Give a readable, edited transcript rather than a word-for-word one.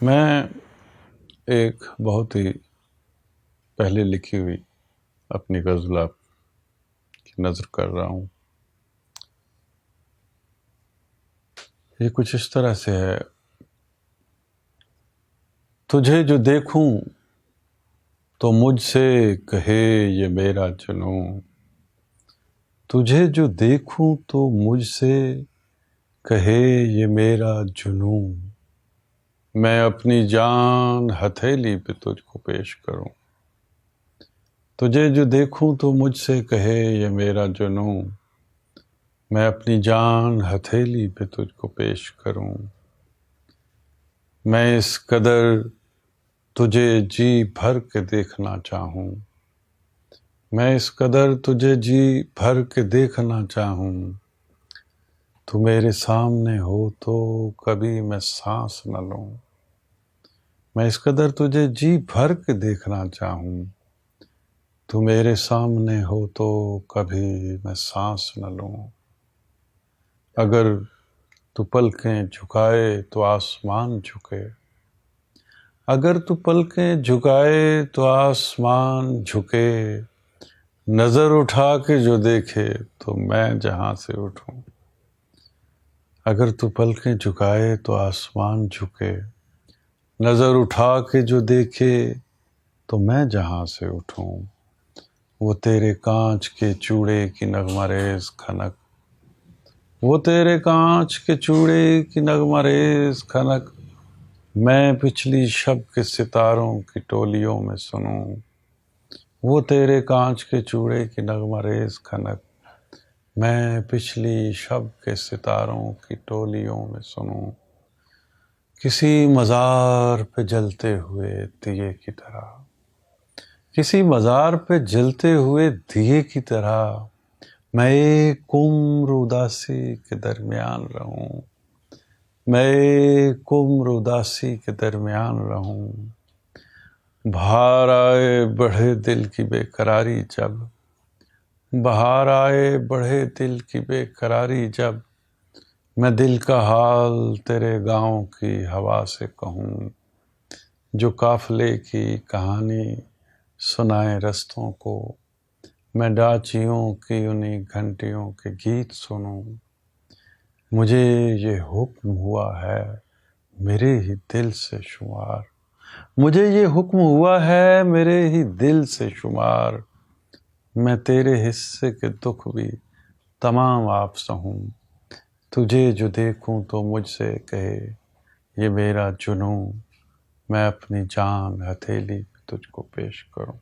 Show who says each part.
Speaker 1: میں ایک بہت ہی پہلے لکھی ہوئی اپنی غزل آپ کی نظر کر رہا ہوں۔ یہ کچھ اس طرح سے ہے: تجھے جو دیکھوں تو مجھ سے کہے یہ میرا جنوں، تجھے جو دیکھوں تو مجھ سے کہے یہ میرا جنوں، میں اپنی جان ہتھیلی پہ تجھ کو پیش کروں۔ تجھے جو دیکھوں تو مجھ سے کہے یہ میرا جنوں، میں اپنی جان ہتھیلی پہ تجھ کو پیش کروں۔ میں اس قدر تجھے جی بھر کے دیکھنا چاہوں، میں اس قدر تجھے جی بھر کے دیکھنا چاہوں، تو میرے سامنے ہو تو کبھی میں سانس نہ لوں۔ میں اس قدر تجھے جی بھر کے دیکھنا چاہوں، تو میرے سامنے ہو تو کبھی میں سانس نہ لوں۔ اگر تو پلکیں جھکائے تو آسمان جھکے، اگر تو پلکیں جھکائے تو آسمان جھکے، نظر اٹھا کے جو دیکھے تو میں جہاں سے اٹھوں۔ اگر تو پلکیں جھکائے تو آسمان جھکے، نظر اٹھا کے جو دیکھے تو میں جہاں سے اٹھوں۔ وہ تیرے کانچ کے چوڑے کی نغمہ ریز کھنک، وہ تیرے کانچ کے چوڑے کی نغمہ ریز کھنک، میں پچھلی شب کے ستاروں کی ٹولیوں میں سنوں۔ وہ تیرے کانچ کے چوڑے کی نغمہ ریز کھنک، میں پچھلی شب کے ستاروں کی ٹولیوں میں سنوں۔ کسی مزار پہ جلتے ہوئے دیے کی طرح، کسی مزار پہ جلتے ہوئے دیے کی طرح، میں ایک عمر اداسی کے درمیان رہوں، میں ایک عمر اداسی کے درمیان رہوں۔ بہار آئے بڑھے دل کی بے قراری جب، بہار آئے بڑھے دل کی بے قراری جب، میں دل کا حال تیرے گاؤں کی ہوا سے کہوں۔ جو قافلے کی کہانی سنائے رستوں کو، میں ڈاچیوں کی انہی گھنٹیوں کے گیت سنوں۔ مجھے یہ حکم ہوا ہے میرے ہی دل سے شمار، مجھے یہ حکم ہوا ہے میرے ہی دل سے شمار، میں تیرے حصے کے دکھ بھی تمام آپ سہوں۔ تجھے جو دیکھوں تو مجھ سے کہے یہ میرا جنوں، میں اپنی جان ہتھیلی پہ تجھ کو پیش کروں۔